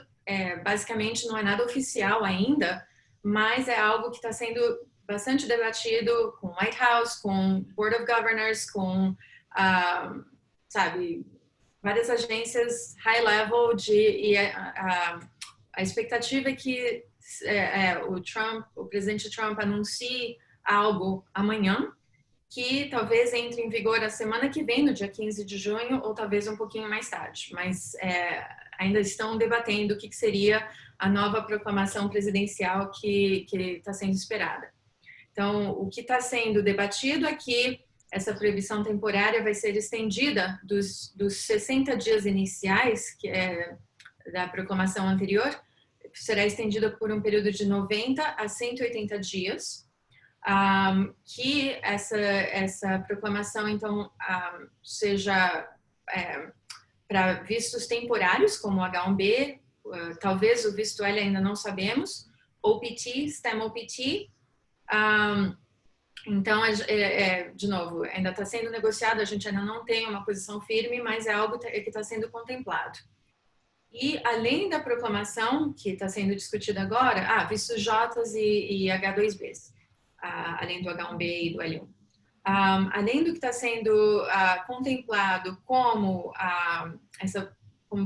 basicamente não é nada oficial ainda, mas é algo que está sendo bastante debatido com o White House, com Board of Governors, com, sabe, várias agências high level e a expectativa é que o presidente Trump anuncie algo amanhã, que talvez entre em vigor a semana que vem, no dia 15 de junho, ou talvez um pouquinho mais tarde. Mas ainda estão debatendo o que seria a nova proclamação presidencial que está sendo esperada. Então, o que está sendo debatido é que essa proibição temporária vai ser estendida dos 60 dias iniciais, que é da proclamação anterior, será estendida por um período de 90 a 180 dias, que essa proclamação, então, seja para vistos temporários, como H1B, talvez o visto L ainda não sabemos, OPT, STEM OPT. Então, de novo, ainda está sendo negociado, a gente ainda não tem uma posição firme, mas é algo que está sendo contemplado. E, além da proclamação, que está sendo discutida agora, vistos Js e H2Bs, além do H1B e do L1. Além do que está sendo contemplado como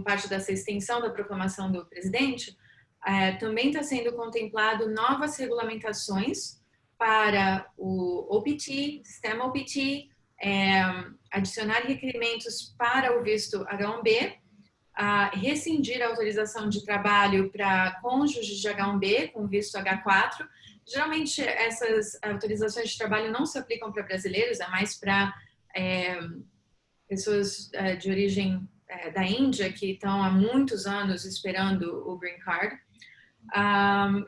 parte dessa extensão da proclamação do presidente, também está sendo contemplado novas regulamentações para o OPT, STEM OPT, adicionar requerimentos para o visto H1B, rescindir a autorização de trabalho para cônjuges de H1B com visto H4. Geralmente, essas autorizações de trabalho não se aplicam para brasileiros, é mais para pessoas de origem da Índia que estão há muitos anos esperando o Green Card.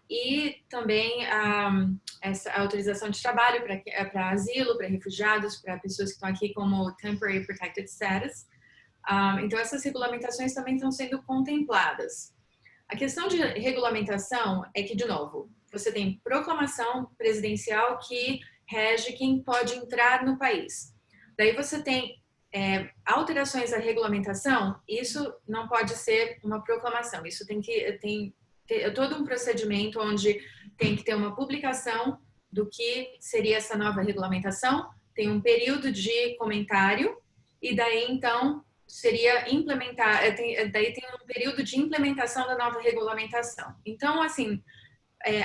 E também essa autorização de trabalho para asilo, para refugiados, para pessoas que estão aqui como Temporary Protected Status. Então, essas regulamentações também estão sendo contempladas. A questão de regulamentação é que, de novo, você tem proclamação presidencial que rege quem pode entrar no país. Daí você tem alterações à regulamentação, isso não pode ser uma proclamação, isso tem todo um procedimento onde tem que ter uma publicação do que seria essa nova regulamentação, tem um período de comentário e daí então seria implementar, daí tem um período de implementação da nova regulamentação. Então, assim,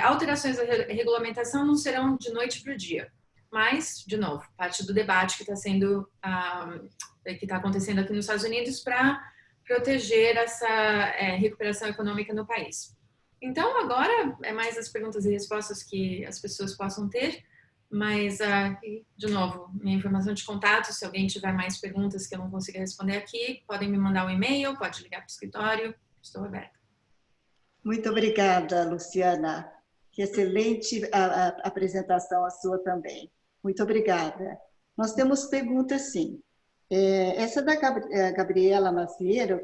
alterações da regulamentação não serão de noite para o dia, mas, de novo, parte do debate que está acontecendo aqui nos Estados Unidos para proteger essa recuperação econômica no país. Então, agora é mais as perguntas e respostas que as pessoas possam ter, mas, de novo, minha informação de contato, se alguém tiver mais perguntas que eu não consiga responder aqui, podem me mandar um e-mail, pode ligar para o escritório, estou aberta. Muito obrigada, Luciana. Que excelente apresentação a sua também. Muito obrigada. Nós temos perguntas, sim. Essa da Gabriela Macieiro,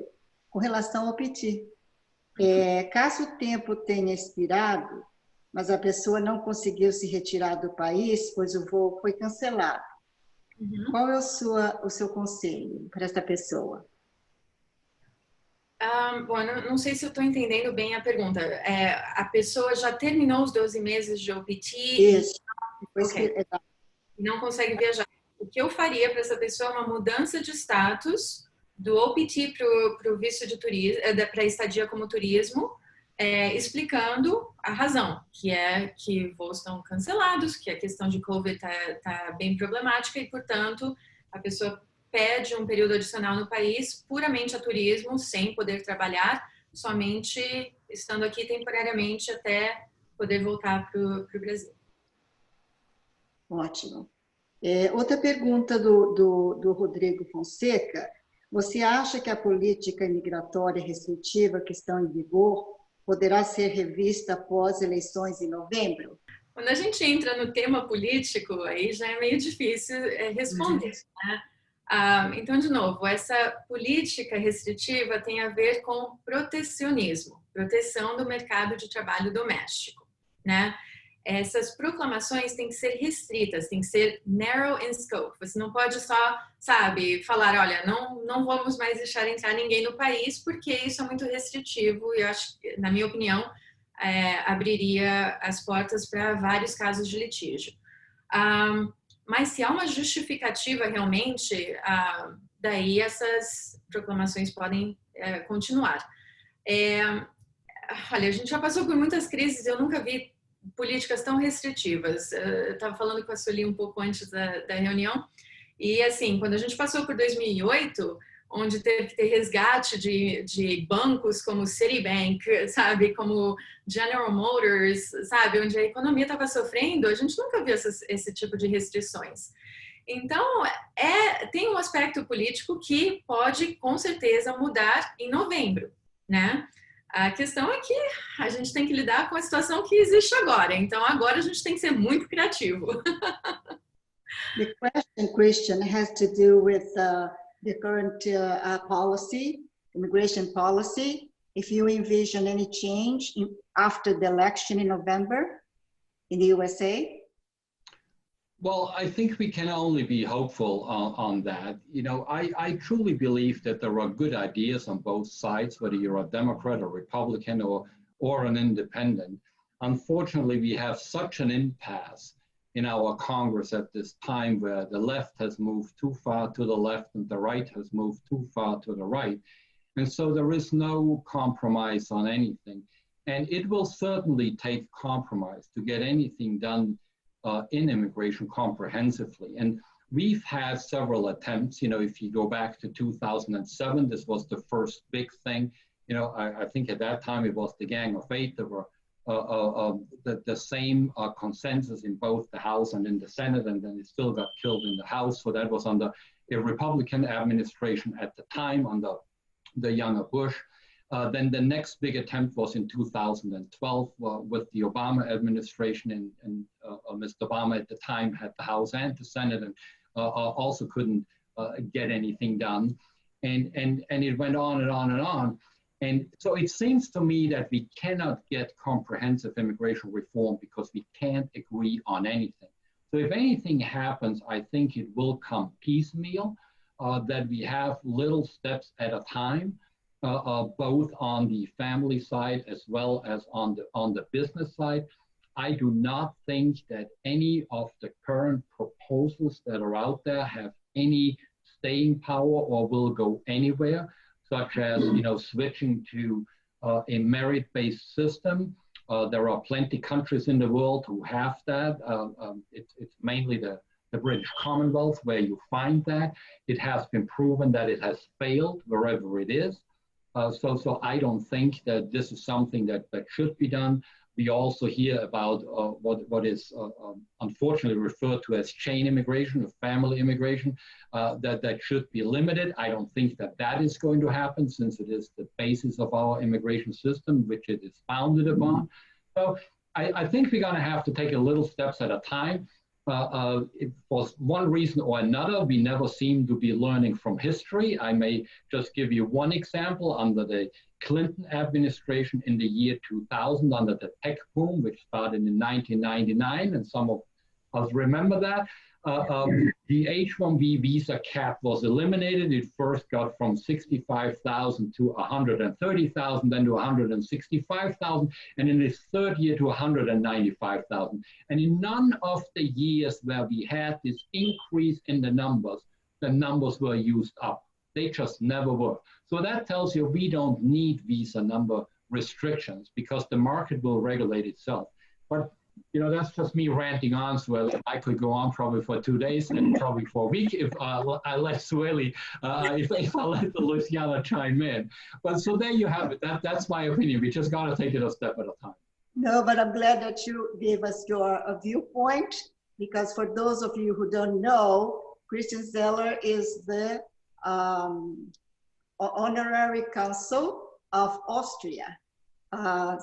com relação ao PT. Caso o tempo tenha expirado, mas a pessoa não conseguiu se retirar do país, pois o voo foi cancelado. Uhum. Qual é o seu conselho para essa pessoa? Bom, eu não sei se eu estou entendendo bem a pergunta. A pessoa já terminou os 12 meses de OPT Isso. Okay. E não consegue viajar. O que eu faria para essa pessoa é uma mudança de status do OPT para o visto de turismo, para estadia como turismo, explicando a razão, que é que voos estão cancelados, que a questão de COVID tá bem problemática e, portanto, a pessoa pede um período adicional no país puramente a turismo, sem poder trabalhar, somente estando aqui temporariamente até poder voltar para o Brasil. Ótimo. Outra pergunta do Rodrigo Fonseca. Você acha que a política imigratória restritiva que está em vigor poderá ser revista após eleições em novembro? Quando a gente entra no tema político, aí já é meio difícil responder, né? Então, de novo, essa política restritiva tem a ver com protecionismo, proteção do mercado de trabalho doméstico, né? Essas proclamações têm que ser restritas, têm que ser narrow in scope. Você não pode só, sabe, falar, olha, não vamos mais deixar entrar ninguém no país, porque isso é muito restritivo e eu acho, na minha opinião, abriria as portas para vários casos de litígio. Mas se há uma justificativa realmente, daí essas proclamações podem continuar. Olha, a gente já passou por muitas crises, eu nunca vi políticas tão restritivas. Eu estava falando com a Sueli um pouco antes da reunião, e assim, quando a gente passou por 2008, onde teve que ter resgate de bancos como Citibank, sabe, como General Motors, sabe, onde a economia estava sofrendo, a gente nunca viu esse tipo de restrições. Então, tem um aspecto político que pode, com certeza, mudar em novembro, né? A questão é que a gente tem que lidar com a situação que existe agora. Então, agora a gente tem que ser muito criativo. The question, Christian, has to do with the current policy, immigration policy. If you envision any change after the election in November in the USA? Well, I think we can only be hopeful on that. You know, I truly believe that there are good ideas on both sides, whether you're a Democrat or Republican or an independent. Unfortunately, we have such an impasse in our Congress at this time where the left has moved too far to the left and the right has moved too far to the right. And so there is no compromise on anything. And it will certainly take compromise to get anything done in immigration comprehensively. And we've had several attempts. You know, if you go back to 2007, this was the first big thing. You know, I think at that time it was the Gang of Eight. There were the same consensus in both the House and in the Senate, and then it still got killed in the House. So that was under a Republican administration at the time, under the younger Bush. Then the next big attempt was in 2012 with the Obama administration, and Mr. Obama at the time had the House and the Senate, and also couldn't get anything done. And it went on and on and on. And so it seems to me that we cannot get comprehensive immigration reform because we can't agree on anything. So if anything happens, I think it will come piecemeal, that we have little steps at a time, both on the family side as well as on the business side. I do not think that any of the current proposals that are out there have any staying power or will go anywhere, such as, you know, switching to a merit-based system. There are plenty of countries in the world who have that. It's mainly the British Commonwealth where you find that. It has been proven that it has failed wherever it is. So I don't think that this is something that should be done. We also hear about what is unfortunately referred to as chain immigration or family immigration, that should be limited. I don't think that is going to happen, since it is the basis of our immigration system, which it is founded upon. So I think we're going to have to take a little steps at a time. For one reason or another, we never seem to be learning from history. I may just give you one example. Under the Clinton administration in the year 2000, under the tech boom, which started in 1999, and some of us remember that, the H-1B visa cap was eliminated. It first got from 65,000 to 130,000, then to 165,000, and in its third year to 195,000. And in none of the years where we had this increase in the numbers were used up. They just never were. So that tells you we don't need visa number restrictions, because the market will regulate itself. But that's just me ranting on, Sueli. I could go on probably for 2 days and probably for a week if I let Sueli, if I let Luciana chime in. But so there you have it. That's my opinion. We just got to take it a step at a time. No, but I'm glad that you gave us your viewpoint, because for those of you who don't know, Christian Zeller is the honorary consul of Austria.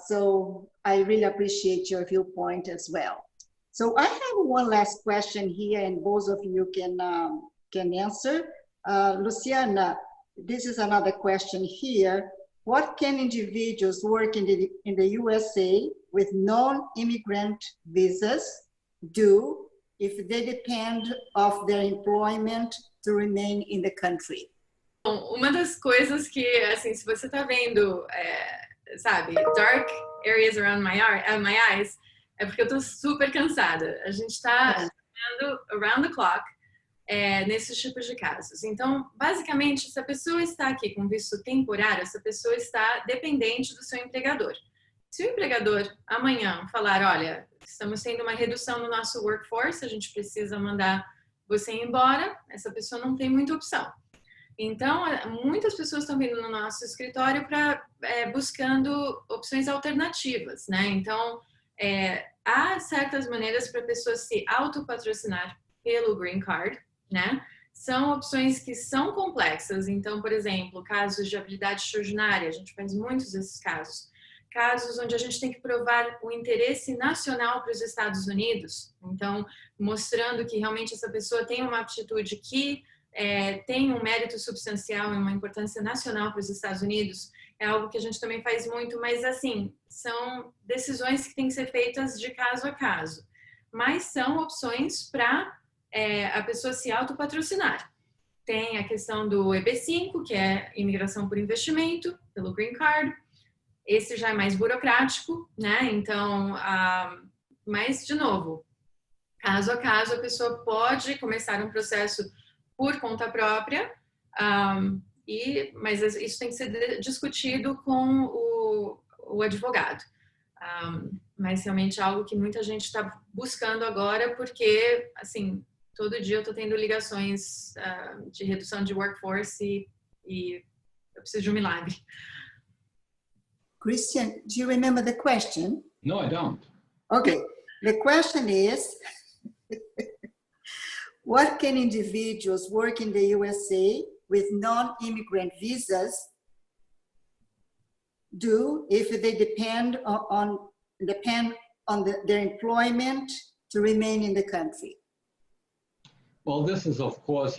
So I really appreciate your viewpoint as well. So I have one last question here, and both of you can answer. Luciana, this is another question here. What can individuals working in the USA with non-immigrant visas do if they depend of their employment to remain in the country? Bom, uma das coisas que, assim, se você tá vendo, sabe, dark areas around my eyes, é porque eu tô super cansada. A gente tá trabalhando around the clock nesses tipos de casos. Então, basicamente, se a pessoa está aqui com visto temporário, essa pessoa está dependente do seu empregador. Se o empregador amanhã falar, olha, estamos tendo uma redução no nosso workforce, a gente precisa mandar você embora, essa pessoa não tem muita opção. Então, muitas pessoas estão vindo no nosso escritório buscando opções alternativas, né? Então, há certas maneiras para a pessoa se autopatrocinar pelo Green Card, né? São opções que são complexas. Então, por exemplo, casos de habilidade extraordinária, a gente faz muitos desses casos. Casos onde a gente tem que provar o interesse nacional para os Estados Unidos. Então, mostrando que realmente essa pessoa tem uma aptitude que tem um mérito substancial e uma importância nacional para os Estados Unidos, é algo que a gente também faz muito, mas assim, são decisões que têm que ser feitas de caso a caso. Mas são opções para a pessoa se autopatrocinar. Tem a questão do EB5, que é imigração por investimento, pelo Green Card. Esse já é mais burocrático, né? Então, mas, de novo, caso a caso, a pessoa pode começar um processo por conta própria, mas isso tem que ser discutido com o advogado. Mas realmente é algo que muita gente está buscando agora, porque, assim, todo dia eu estou tendo ligações de redução de workforce e eu preciso de um milagre. Christian, do you remember the question? No, I don't. Okay, the question is, what can individuals work in the USA with non-immigrant visas do if they depend on their employment to remain in the country? Well, this is, of course,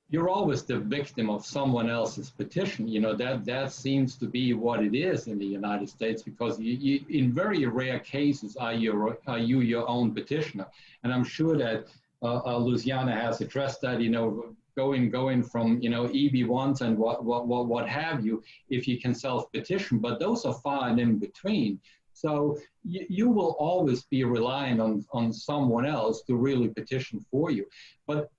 you're always the victim of someone else's petition. That seems to be what it is in the United States, because you in very rare cases are you your own petitioner. And I'm sure that Luciana has addressed that, going from, EB1s and what have you, if you can self-petition, but those are far and in between. So you will always be relying on someone else to really petition for you. But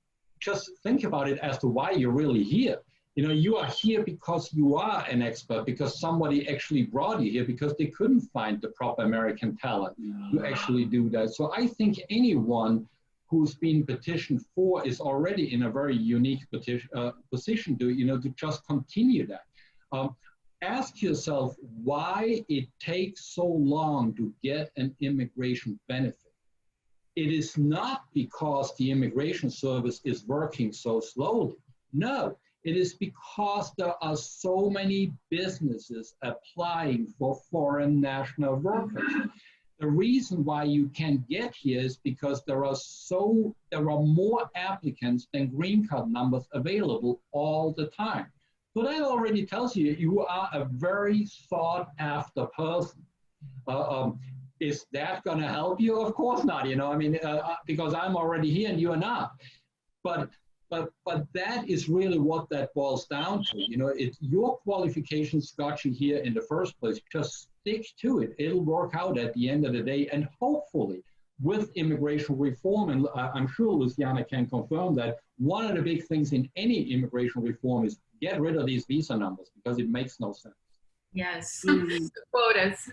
just think about it as to why you're really here. You are here because you are an expert, because somebody actually brought you here because they couldn't find the proper American talent to actually do that. So I think anyone who's been petitioned for is already in a very unique position to, to just continue that. Ask yourself why it takes so long to get an immigration benefit. It is not because the immigration service is working so slowly. No, it is because there are so many businesses applying for foreign national workers. The reason why you can get here is because there are more applicants than green card numbers available all the time. So that already tells you you are a very sought after person. Is that going to help you? Of course not. Because I'm already here and you are not. But that is really what that boils down to. It's your qualifications got you here in the first place. Just stick to it. It'll work out at the end of the day. And hopefully, with immigration reform, and I'm sure Luciana can confirm that, one of the big things in any immigration reform is get rid of these visa numbers because it makes no sense. Yes, quotas.